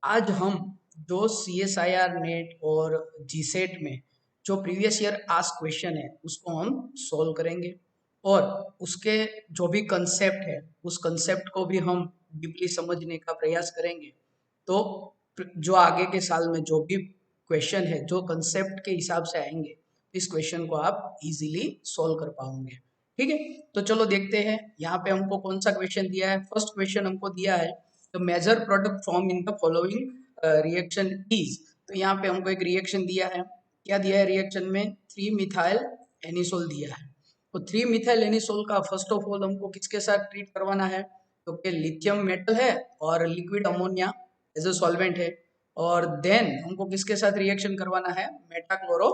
आज हम जो CSIR नेट और GSET में जो प्रीवियस ईयर आस्क क्वेश्चन है उसको हम सॉल्व करेंगे और उसके जो भी कंसेप्ट है उस कंसेप्ट को भी हम डीपली समझने का प्रयास करेंगे। तो जो आगे के साल में जो भी क्वेश्चन है जो कंसेप्ट के हिसाब से आएंगे इस क्वेश्चन को आप इजीली सॉल्व कर पाओगे। ठीक है, तो चलो देखते हैं यहाँ पे हमको कौन सा क्वेश्चन दिया है। फर्स्ट क्वेश्चन हमको दिया है the major product form in the following reaction is. तो यहाँ पे हमको एक रिएक्शन दिया है। क्या दिया है रिएक्शन में? 3 मिथाइल एनिसोल दिया है। तो 3 मिथाइल एनिसोल का फर्स्ट ऑफ ऑल हमको किसके साथ ट्रीट करवाना है? तो कि लिथियम मेटल है और liquid ammonia as a solvent है। और देन हमको किसके साथ रिएक्शन करवाना है? मेटाक्लोरो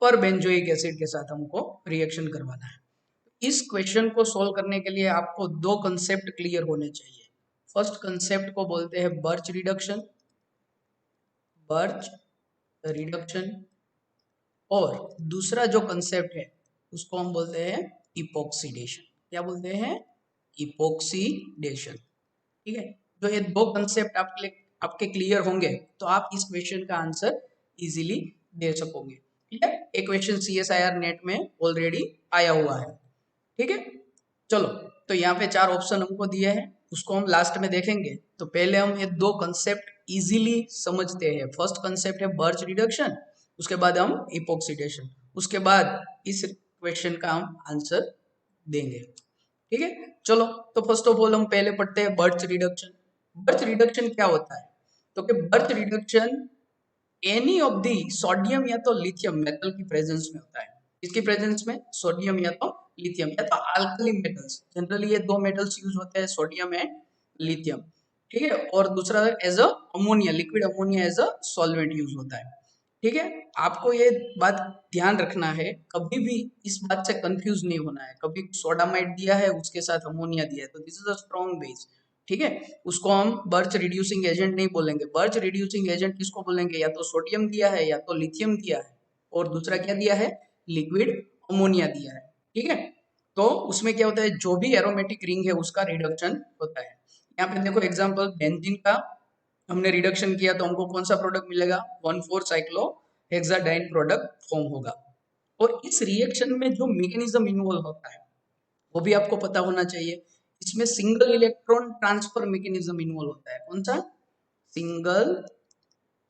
और बेंजोइक एसिड के साथ हमको रिएक्शन करवाना है। इस क्वेश्चन को सोल्व करने के लिए आपको दो कंसेप्ट क्लियर होने चाहिए। फर्स्ट कंसेप्ट को बोलते हैं बर्च रिडक्शन, बर्च रिडक्शन, और दूसरा जो कंसेप्ट है उसको हम बोलते हैं इपोक्सीडेशन। क्या बोलते हैं? इपोक्सीडेशन। ठीक है, तो ये दो कंसेप्ट आपके क्लियर होंगे तो आप इस क्वेश्चन का आंसर इजीली दे सकोगे। ठीक है, एक क्वेश्चन CSIR नेट में ऑलरेडी आया हुआ है। ठीक है, चलो तो यहाँ पे 4 ऑप्शन हमको दिए हैं उसको हम लास्ट में देखेंगे। तो पहले हम ये दो कंसेप्ट इजीली समझते हैं। फर्स्ट कंसेप्ट है बर्च रिडक्शन, उसके बाद हम इपोक्सीडेशन, उसके बाद इस क्वेश्चन का हम आंसर देंगे। ठीक है, चलो तो फर्स्ट ऑफ ऑल हम पहले पढ़ते हैं बर्च रिडक्शन। बर्च रिडक्शन क्या होता है? तो कि birch reduction any of the sodium या तो लिथियम मेटल की प्रेजेंस में होता है। किसकी प्रेजेंस में? सोडियम या तो लिथियम या तो अल्कली मेटल्स। जनरली ये दो मेटल्स यूज होते हैं, सोडियम एंड लिथियम। ठीक है, और दूसरा as a ammonia, liquid ammonia as a solvent use होता है। ठीक है, आपको ये बात ध्यान रखना है, कभी भी इस बात से कंफ्यूज नहीं होना है। कभी सोडामाइड दिया है उसके साथ अमोनिया दिया है तो this is a strong base. ठीक है, उसको हम बर्च रिड्यूसिंग एजेंट नहीं बोलेंगे। बर्च रिड्यूसिंग एजेंट किसको बोलेंगे? या तो सोडियम दिया है या तो लिथियम दिया है और दूसरा क्या दिया है? लिक्विड अमोनिया दिया है। ठीक है, तो उसमें क्या होता है, जो भी एरोमेटिक रिंग है उसका रिडक्शन होता है। यहाँ पे देखो एग्जांपल, बेंजीन का हमने रिडक्शन किया तो हमको कौन सा प्रोडक्ट मिलेगा? 1,4 साइक्लो हेक्साडाइन प्रोडक्ट फॉर्म होगा। और इस रिएक्शन में जो मैकेनिज्म इन्वॉल्व होता है वो भी आपको पता होना चाहिए। इसमें single electron transfer mechanism involve होता है। कौन सा? Single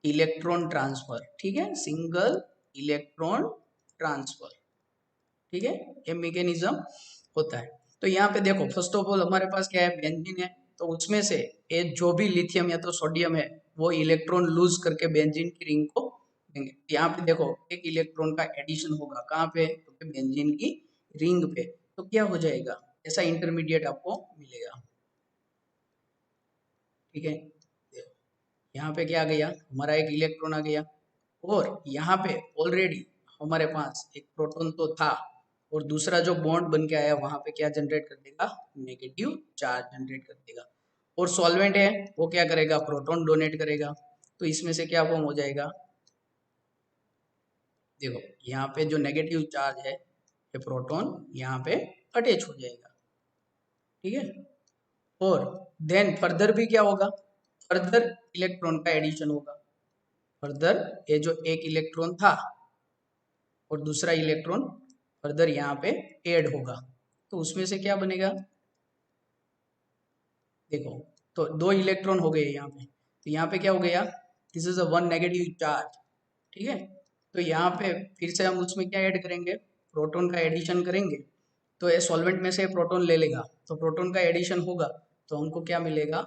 electron transfer. ठीक है, सिंगल इलेक्ट्रॉन ट्रांसफर। ठीक है, ये मैकेनिज्म होता है। तो यहाँ पे देखो फर्स्ट ऑफ ऑल हमारे पास क्या है? बेंजीन है। तो उसमें से ये जो भी लिथियम या तो सोडियम है वो इलेक्ट्रॉन लूज करके बेंजीन की रिंग को देंगे। यहाँ पे देखो एक इलेक्ट्रॉन का एडिशन होगा। कहाँ पे? तो बेंजीन की रिंग पे। तो क्या हो जाएगा? ऐसा इंटरमीडिएट आपको मिलेगा। ठीक है, यहाँ पे क्या आ गया? हमारा एक इलेक्ट्रॉन आ गया और यहाँ पे ऑलरेडी हमारे पास एक प्रोटॉन तो था और दूसरा जो बॉन्ड बन के आया वहां पे क्या जनरेट कर देगा? नेगेटिव चार्ज जनरेट कर देगा। और सॉल्वेंट है वो क्या करेगा? प्रोटॉन डोनेट करेगा। तो इसमें से क्या फॉर्म हो जाएगा? देखो यहाँ पे जो नेगेटिव चार्ज है ये प्रोटॉन यहाँ पे अटैच हो जाएगा। ठीक है, और देन फर्दर भी क्या होगा? फर्दर इलेक्ट्रॉन का एडिशन होगा। फर्दर ये जो एक इलेक्ट्रॉन था और दूसरा इलेक्ट्रॉन फर्दर यहाँ पे ऐड होगा। तो उसमें से क्या बनेगा? देखो तो दो इलेक्ट्रॉन हो गए यहाँ पे। तो यहाँ पे क्या हो गया? This is a one negative charge. ठीक है, तो यहाँ पे फिर से हम उसमें क्या ऐड करेंगे? प्रोटॉन का एडिशन करेंगे। तो ये सॉल्वेंट में से प्रोटॉन ले लेगा तो प्रोटॉन का एडिशन होगा तो हमको क्या मिलेगा?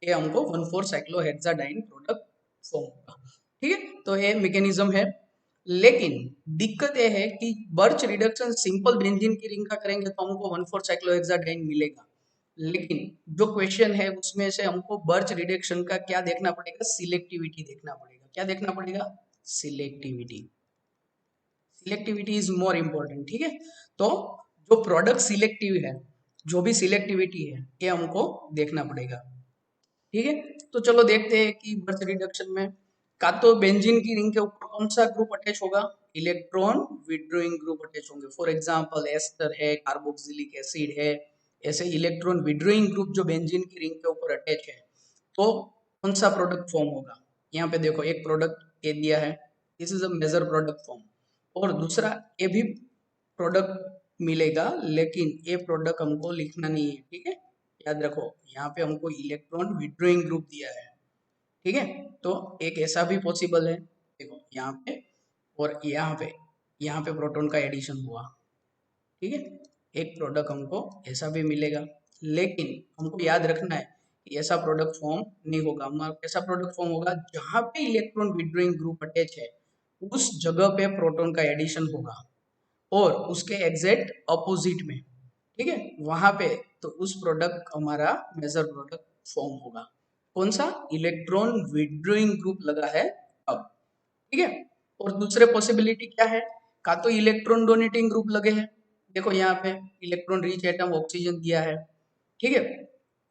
ये हमको 1,4 साइक्लोहेक्साडाइन प्रोडक्ट फॉर्म होगा। ठीक है, तो ये मैकेनिज्म है। लेकिन दिक्कत ये है कि बर्च रिडक्शन सिंपल बेंजीन की रिंग का करेंगे तो हमको 1,4 साइक्लोहेक्साडाइन मिलेगा। लेकिन जो क्वेश्चन है उसमें से हमको बर्च रिडक्शन का क्या देखना पड़ेगा? सिलेक्टिविटी देखना पड़ेगा। क्या देखना पड़ेगा? Selectivity. Selectivity is more important. ठीक है, तो जो प्रोडक्ट सिलेक्टिव है, जो भी सिलेक्टिविटी है ये हमको देखना पड़ेगा। ठीक है, तो चलो देखते हैं कि बर्च रिडक्शन में का तो बेंजीन की रिंग के ऊपर कौन सा ग्रुप अटैच होगा? इलेक्ट्रॉन विड्रॉइंग ग्रुप अटैच होंगे। फॉर एग्जांपल एस्टर है, कार्बोक्सिलिक एसिड है, ऐसे इलेक्ट्रॉन विड्रॉइंग ग्रुप जो बेंजीन की रिंग के ऊपर अटैच है। तो कौन सा प्रोडक्ट फॉर्म होगा। यहाँ पे देखो एक प्रोडक्ट ए दिया है, this is a major product form, और दूसरा ए भी प्रोडक्ट मिलेगा, लेकिन ये प्रोडक्ट हमको लिखना नहीं है, ठीक है, याद रखो। यहाँ पे हमको इलेक्ट्रॉन विड्रॉइंग ग्रुप दिया है, ठीक है, तो एक ऐसा भी पॉसिबल है, देखो यहाँ पे और यहाँ पे प्रोटॉन का एडिशन हुआ, ठीक है, एक प्रोडक्ट हमको ऐसा भी मिलेगा, लेकिन हमको याद रखना है कि ऐसा प्रोडक्ट फॉर्म नहीं होगा। हमारा ऐसा प्रोडक्ट फॉर्म होगा जहाँ पे इलेक्ट्रॉन विड्रॉइंग ग्रुप अटैच है, उस जगह पे प्रोटॉन का एडिशन होगा, और उसके एग्जैक्ट अपोजिट में, ठीक है, वहां पे, तो उस प्रोडक्ट हमारा मेजर प्रोडक्ट फॉर्म होगा। कौन सा? इलेक्ट्रॉन विड्रॉइंग ग्रुप लगा है अब, ठीक है। और दूसरे पॉसिबिलिटी क्या है, का तो इलेक्ट्रॉन डोनेटिंग ग्रुप लगे हैं, देखो यहाँ पे इलेक्ट्रॉन रिच एटम ऑक्सीजन दिया है, ठीक है,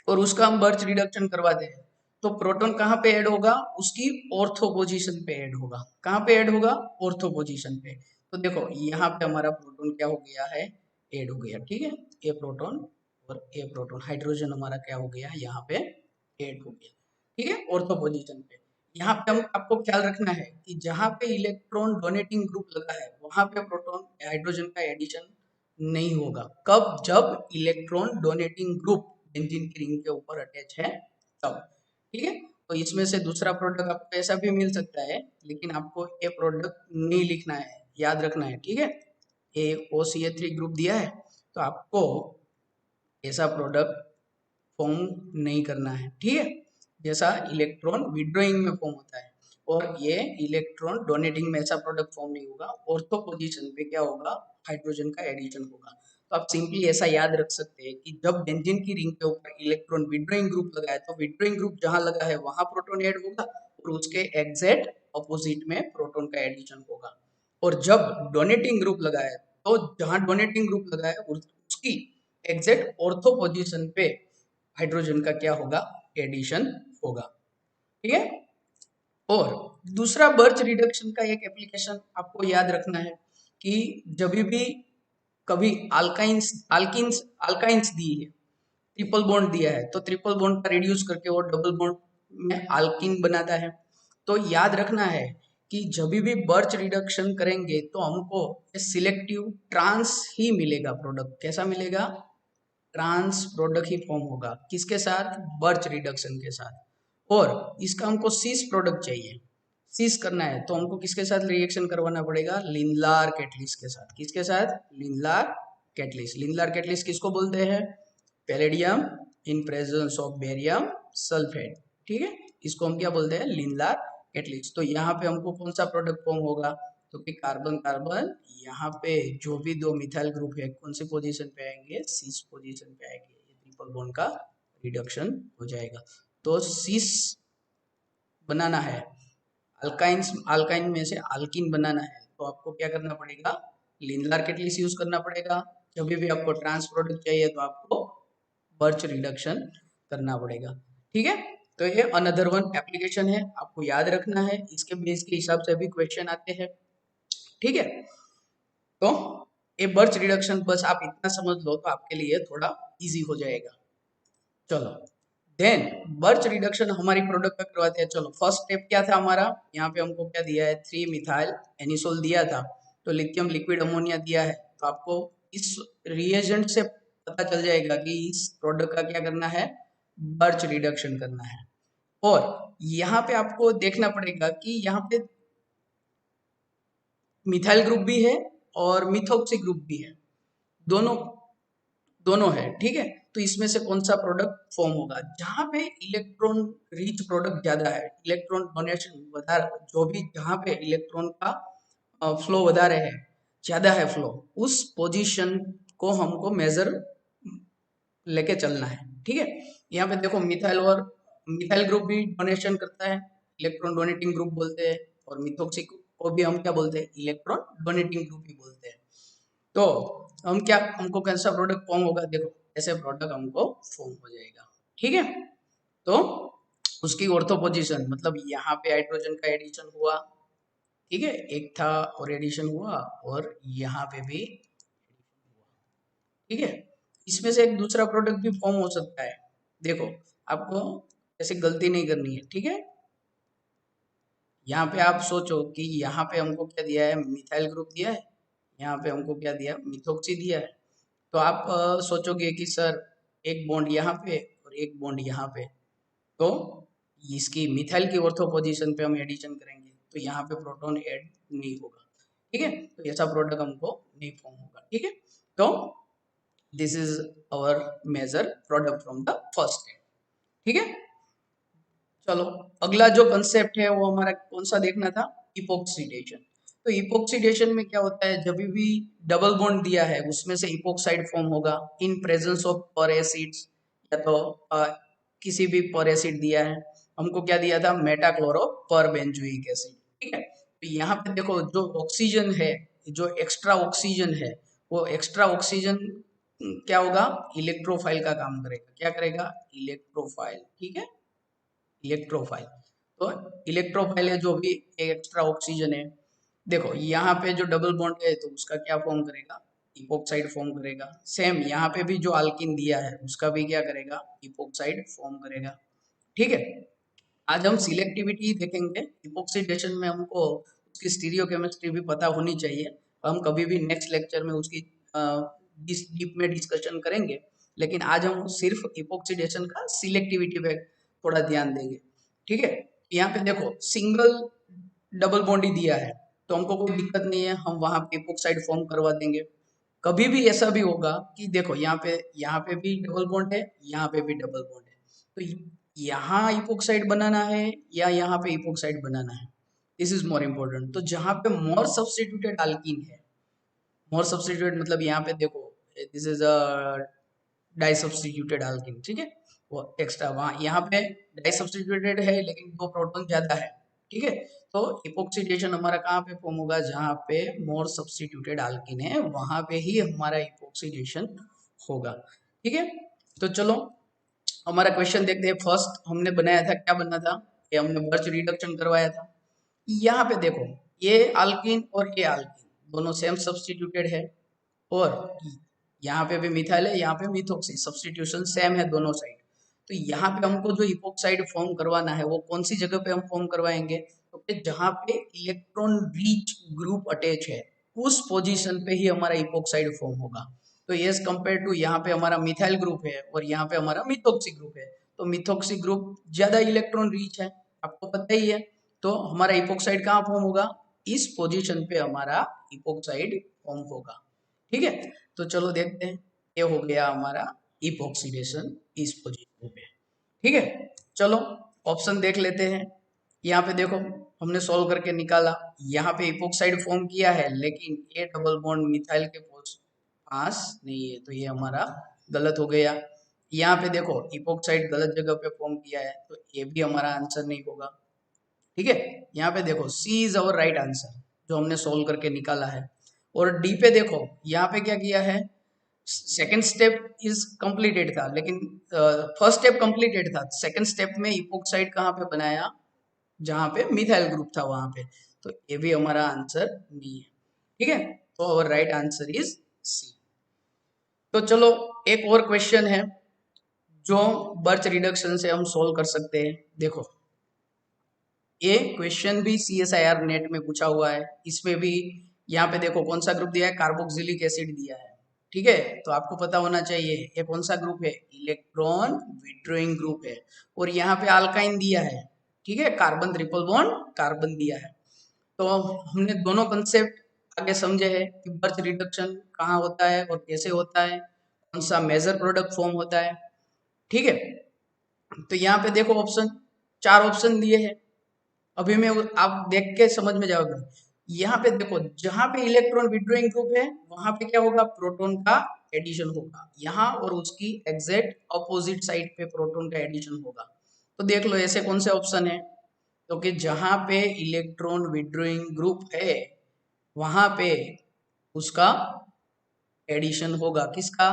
और उसका हम बर्च रिडक्शन करवाते हैं, तो प्रोटॉन कहाँ पे ऐड होगा, उसकी ऑर्थो पोजीशन पे ऐड होगा। कहाँ पे ऐड होगा? ऑर्थो पोजीशन पे। तो देखो यहाँ पे हमारा प्रोटॉन क्या हो गया है, ऐड हो गया, ठीक है, ए प्रोटॉन और ए प्रोटॉन, हाइड्रोजन हमारा क्या हो गया यहाँ पे ऐड हो गया, ठीक है, ऑर्थो पोजीशन पे। यहाँ पे हम आपको ख्याल रखना है कि जहाँ पे इलेक्ट्रॉन डोनेटिंग ग्रुप लगा है वहां पे प्रोटॉन हाइड्रोजन का एडिशन नहीं होगा। कब? जब इलेक्ट्रॉन डोनेटिंग ग्रुप बेंजीन की रिंग के ऊपर अटैच है तब, ठीक है। तो इसमें से दूसरा प्रोडक्ट आपको ऐसा भी मिल सकता है, लेकिन आपको ये प्रोडक्ट नहीं लिखना है, याद रखना है, ठीक है। ए OCH3 ग्रुप दिया है, तो आपको ऐसा प्रोडक्ट फॉर्म नहीं करना है, ठीक है, जैसा इलेक्ट्रॉन विड्रॉइंग में फॉर्म होता है, और ये इलेक्ट्रॉन डोनेटिंग में ऐसा प्रोडक्ट फॉर्म नहीं होगा। ऑर्थो पोजीशन पे क्या होगा, हाइड्रोजन का एडिशन होगा। तो आप सिंपली ऐसा याद रख सकते हैं कि जब बेंजीन की रिंग के ऊपर इलेक्ट्रॉन विड्रॉइंग ग्रुप लगा है, तो विड्रॉइंग ग्रुप जहां लगा है वहां प्रोटॉन ऐड होगा, और उसके एग्जैक्ट अपोजिट में प्रोटॉन का एडिशन होगा। और जब डोनेटिंग ग्रुप लगा है, तो जहां डोनेटिंग ग्रुप लगा है उसकी एग्जैक्ट ऑर्थो पोजीशन पे हाइड्रोजन का क्या होगा, एडिशन होगा, ठीक है। और दूसरा बर्च रिडक्शन का एक एप्लीकेशन आपको याद रखना है कि जब भी कभी अल्काइंस अल्किन्स अल्काइंस दी है, ट्रिपल बॉन्ड दिया है, तो ट्रिपल बॉन्ड का रिड्यूस करके वो डबल बॉन्ड में अल्किन बनाता है। तो याद रखना है कि जब भी बर्च रिडक्शन करेंगे तो हमको सिलेक्टिव ट्रांस ही मिलेगा प्रोडक्ट। कैसा मिलेगा? ट्रांस प्रोडक्ट ही फॉर्म होगा, किसके साथ? बर्च रिडक्शन के साथ। और इसका हमको सीस प्रोडक्ट चाहिए, सीस करना है तो हमको किसके साथ रिएक्शन करवाना पड़ेगा? लिनलार कैटलिस्ट के साथ। किसके साथ? लिनलार कैटलिस्ट। लिनलार कैटलिस्ट किसको बोलते हैं? Palladium in presence of barium sulphate, ठीक है, इसको हम क्या बोलते हैं? लिनलार कैटलिस्ट। तो यहाँ पे हमको कौन सा प्रोडक्ट फॉर्म होगा? तो कि कार्बन कार्बन, यहाँ पे जो भी दो मिथाइल ग्रुप है कौन से पोजीशन पे आएंगे? सीस पोजीशन पे आएंगे। ये ट्रिपल बॉन्ड का रिडक्शन हो जाएगा। तो सीस बनाना है, अल्काइंस अल्काइन में से अल्किन बनाना है, तो आपको क्या करना पड़ेगा? लिनलार कैटलिस्ट यूज करना पड़ेगा। जब भी आपको ट्रांस प्रोडक्ट चाहिए तो आपको बर्च रिडक्शन करना पड़ेगा, ठीक है। तो ये अनदर वन एप्लीकेशन है, आपको याद रखना है, इसके बेस के हिसाब से भी क्वेश्चन आते हैं, ठीक है। तो ये बर्च रिडक्शन बस आप इतना समझ लो तो आपके लिए थोड़ा इजी हो जाएगा। चलो देन बर्च रिडक्शन हमारी प्रोडक्ट में करवाते हैं। चलो फर्स्ट स्टेप क्या था हमारा? यहाँ पे हमको क्या दिया है? 3 मिथाइल एनिसोल दिया था, तो लिथियम लिक्विड अमोनिया दिया है, तो आपको इस रिएजेंट से पता चल जाएगा कि इस प्रोडक्ट का क्या करना है? बर्च रिडक्शन करना है। और यहाँ पे आपको देखना पड़ेगा कि यहाँ पे मिथाइल ग्रुप भी है और मिथॉक्सी ग्रुप भी है, दोनों दोनों है, ठीक है। तो इसमें से कौन सा प्रोडक्ट फॉर्म होगा? जहां पे इलेक्ट्रॉन रिच प्रोडक्ट ज्यादा है, इलेक्ट्रॉन डोनेशन बता, जो भी जहां पे इलेक्ट्रॉन का फ्लो बता रहे हैं, ज्यादा है फ्लो, उस पोजीशन को हमको मेजर लेके चलना है, ठीक है। यहाँ पे देखो मिथाइल और मिथाइल ग्रुप भी डोनेशन करता है, इलेक्ट्रॉन डोनेटिंग ग्रुप बोलते हैं, और मिथॉक्सी को भी हम क्या बोलते हैं? इलेक्ट्रॉन डोनेटिंग ग्रुप ही बोलते हैं। तो हम क्या, हमको कौन सा प्रोडक्ट फॉर्म होगा? देखो ऐसे प्रोडक्ट हमको फॉर्म हो जाएगा, ठीक है। तो उसकी ऑर्थो पोजीशन मतलब यहाँ पे हाइड्रोजन का एडिशन हुआ, ठीक है, एक था और एडिशन हुआ, और यहाँ पे भी, ठीक है। इसमें से एक दूसरा प्रोडक्ट भी फॉर्म हो सकता है। देखो आपको ऐसी गलती नहीं करनी है, ठीक है। यहाँ पे आप सोचो कि यहाँ पे हमको क्या दिया है, मिथाइल ग्रुप दिया है, यहाँ पे हमको क्या दिया, मिथोक्सी दिया है। तो आप सोचोगे कि सर एक बॉन्ड यहाँ पे और एक बॉन्ड यहाँ पे, तो इसकी मिथाइल की ऑर्थो पोजीशन पे हम एडिशन करेंगे तो यहाँ पे प्रोटॉन ऐड नहीं होगा, ठीक है। तो ऐसा प्रोडक्ट हमको नहीं फॉर्म होगा, ठीक है। तो this is our major product from the first step, ठीक है। चलो अगला जो कंसेप्ट है वो हमारा कौन सा देखना था, इपोक्सीडेशन। तो इपोक्सीडेशन में क्या होता है, जब भी डबल बॉन्ड दिया है उसमें से इपोक्साइड फॉर्म होगा इन प्रेजेंस ऑफ पर एसिड्स, या तो किसी भी पर एसिड दिया है, हमको क्या दिया था, मेटाक्लोरो पर बेंजोइक एसिड, ठीक है। तो यहाँ पे देखो जो ऑक्सीजन है, जो एक्स्ट्रा ऑक्सीजन है, वो एक्स्ट्रा ऑक्सीजन क्या होगा, इलेक्ट्रोफाइल का काम करेगा, क्या करेगा, इलेक्ट्रोफाइल, ठीक है, इलेक्ट्रोफाइल। तो इलेक्ट्रोफाइल है जो भी एक्स्ट्रा ऑक्सीजन है, देखो यहाँ पे जो डबल बॉन्ड है तो उसका क्या फॉर्म करेगा, इपोक्साइड फॉर्म करेगा। सेम यहाँ पे भी जो अल्किन दिया है उसका भी क्या करेगा, इपोक्साइड फॉर्म करेगा, ठीक है। आज हम सिलेक्टिविटी देखेंगे, इपोक्सीडेशन में हमको उसकी स्टीरियोकेमिस्ट्री भी पता होनी चाहिए, हम कभी भी नेक्स्ट लेक्चर में उसकी डीप में डिस्कशन करेंगे, लेकिन आज हम सिर्फ इपोक्सीडेशन का सिलेक्टिविटी पे थोड़ा ध्यान देंगे, ठीक है। यहाँ पे देखो सिंगल डबल बॉन्ड ही दिया है तो हमको कोई दिक्कत नहीं है, हम वहां पे इपोक्साइड फॉर्म करवा देंगे। कभी भी ऐसा भी होगा कि देखो यहाँ पे भी डबल बॉन्ड है, यहाँ पे भी डबल बॉन्ड है, तो यहाँ इपोक्साइड बनाना है या यहाँ पे इपोक्साइड बनाना है, दिस इज मोर इम्पोर्टेंट। तो जहाँ पे मोर सब्स्टिट्यूटेड अल्कीन है, मोर सब्स्टिट्यूटेड मतलब यहाँ पे देखो this is a di substituted alkene, ठीक है, वो एक्स्ट्रा वहाँ यहाँ पे डाई सब्स्टिट्यूटेड है लेकिन दो प्रोटॉन ज्यादा है, ठीक है। तो इपोक्सीडेशन हमारा कहाँ पे फॉर्म होगा, जहाँ पे मोर सब्स्टिट्यूटेड अल्कीन है वहां पे ही हमारा इपोक्सीडेशन होगा, ठीक है। तो चलो हमारा क्वेश्चन देखते हैं। फर्स्ट हमने बनाया था, क्या बनना था, ये हमने बर्च रिडक्शन करवाया था। यहाँ पे देखो ये अल्कीन और ये अल्कीन दोनों सेम सब्स्टिट्यूटेड है, और यहाँ पे भी मिथाइल है, यहाँ पे मिथोक्सी, सब्स्टिट्यूशन सेम है दोनों साइड। तो यहाँ पे हमको जो इपोक्साइड फॉर्म करवाना है वो कौन सी जगह पे हम फॉर्म करवाएंगे, तो जहाँ पे इलेक्ट्रॉन रिच ग्रुप अटैच है उस पोजीशन पे ही हमारा इपोक्साइड फॉर्म होगा। तो एज कंपेयर टू यहाँ पे हमारा मिथाइल ग्रुप है और यहाँ पे हमारा मिथोक्सी ग्रुप है, तो मिथोक्सी ग्रुप ज्यादा इलेक्ट्रॉन रिच है, आपको पता ही है। तो हमारा इपोक्साइड कहाँ फॉर्म होगा, इस पोजीशन पे हमारा इपोक्साइड फॉर्म होगा, ठीक है। तो चलो देखते हैं, ये हो गया हमारा इपोक्सीडेशन इस पोजीशन पे, ठीक है। चलो ऑप्शन देख लेते हैं। यहाँ पे देखो हमने सॉल्व करके निकाला, यहाँ पे इपोक्साइड फॉर्म किया है लेकिन ए डबल बॉन्ड मिथाइल के पास नहीं है, तो ये हमारा गलत हो गया। यहाँ पे देखो इपोक्साइड गलत जगह पे फॉर्म किया है तो ये भी हमारा आंसर नहीं होगा, ठीक है। यहाँ पे देखो सी इज अवर राइट आंसर जो हमने सोल्व करके निकाला है। और डी पे देखो यहाँ पे क्या किया है, सेकेंड स्टेप इज कंप्लीटेड था लेकिन फर्स्ट स्टेप कंप्लीटेड था, सेकेंड स्टेप में इपोक्साइड कहाँ पे बनाया, जहाँ पे मिथाइल ग्रुप था वहां पे, तो ये भी हमारा आंसर नहीं है, ठीक है। तो our right answer is C. तो चलो एक और क्वेश्चन है जो बर्च रिडक्शन से हम सोल्व कर सकते हैं। देखो ये क्वेश्चन भी CSIR नेट में पूछा हुआ है, इसमें भी यहाँ पे देखो कौन सा ग्रुप दिया है, कार्बोक्सिलिक एसिड दिया है, ठीक है। तो आपको पता होना चाहिए ये कौन सा ग्रुप है, इलेक्ट्रॉन विड्रॉइंग ग्रुप है। और यहाँ पे अल्काइन दिया है, ठीक है, कार्बन ट्रिपल बॉन्ड कार्बन दिया है। तो हमने दोनों कंसेप्ट आगे समझे हैं कि बर्च रिडक्शन कहाँ होता है और कैसे होता है, कौन सा मेजर प्रोडक्ट फॉर्म होता है, ठीक है। तो यहाँ पे देखो ऑप्शन, चार ऑप्शन दिए हैं, अभी मैं आप देख के समझ में जाओगे। यहाँ पे देखो जहां पे इलेक्ट्रॉन विड्रॉइंग ग्रुप है वहां पे क्या होगा, प्रोटॉन का एडिशन होगा यहाँ, और उसकी एग्जैक्ट अपोजिट साइड पे प्रोटॉन का एडिशन होगा। तो देख लो ऐसे कौन से ऑप्शन है, तो कि जहां पे इलेक्ट्रॉन विड्रॉइंग ग्रुप है वहां पे उसका एडिशन होगा, किसका,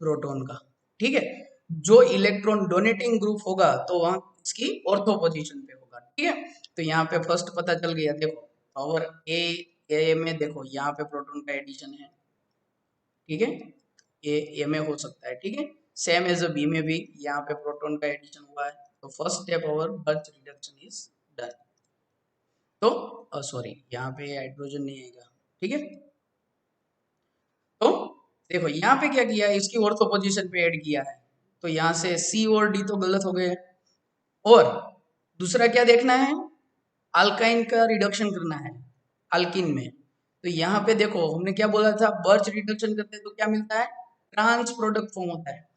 प्रोटॉन का, ठीक है। जो इलेक्ट्रॉन डोनेटिंग ग्रुप होगा तो वहां इसकी ऑर्थो पोजीशन पे होगा, ठीक है। तो यहाँ पे फर्स्ट पता चल गया, देखो पावर ए में देखो यहाँ पे प्रोटॉन का एडिशन है, ठीक है, ए में हो सकता है, ठीक है। सेम एज बी में भी यहाँ पे प्रोटॉन का एडिशन हुआ है तो फर्स्ट स्टेप और बर्च रिडक्शन इज डन। तो सॉरी, यहाँ पे हाइड्रोजन नहीं आएगा, ठीक है। तो देखो यहाँ पे क्या किया, इसकी ऑर्थो पोजीशन पे ऐड किया है, तो यहाँ से सी और डी तो गलत हो गए। और दूसरा क्या देखना है, अल्काइन का रिडक्शन करना है अल्किन में। तो यहाँ पे देखो हमने क्या बोला था, बर्च रिडक्शन करते हैं तो क्या मिलता है, ट्रांस प्रोडक्ट फॉर्म होता है।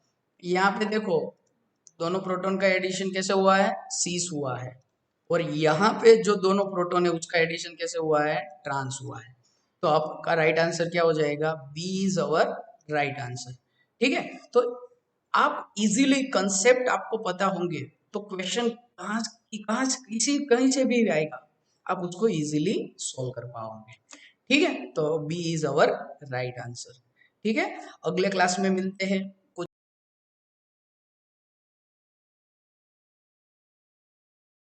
यहाँ पे देखो दोनों प्रोटॉन का एडिशन कैसे हुआ है, सीस हुआ है, और यहाँ पे जो दोनों प्रोटॉन है उसका एडिशन कैसे हुआ है, ट्रांस हुआ है। तो आपका राइट आंसर क्या हो जाएगा, B is our right answer, ठीक है। तो आप इजीली कंसेप्ट आपको पता होंगे तो क्वेश्चन कहाँ कहीं से भी आएगा, आप उसको इजीली सॉल्व कर पाओगे, ठीक है। तो B is our right answer, ठीक है। अगले क्लास में मिलते हैं।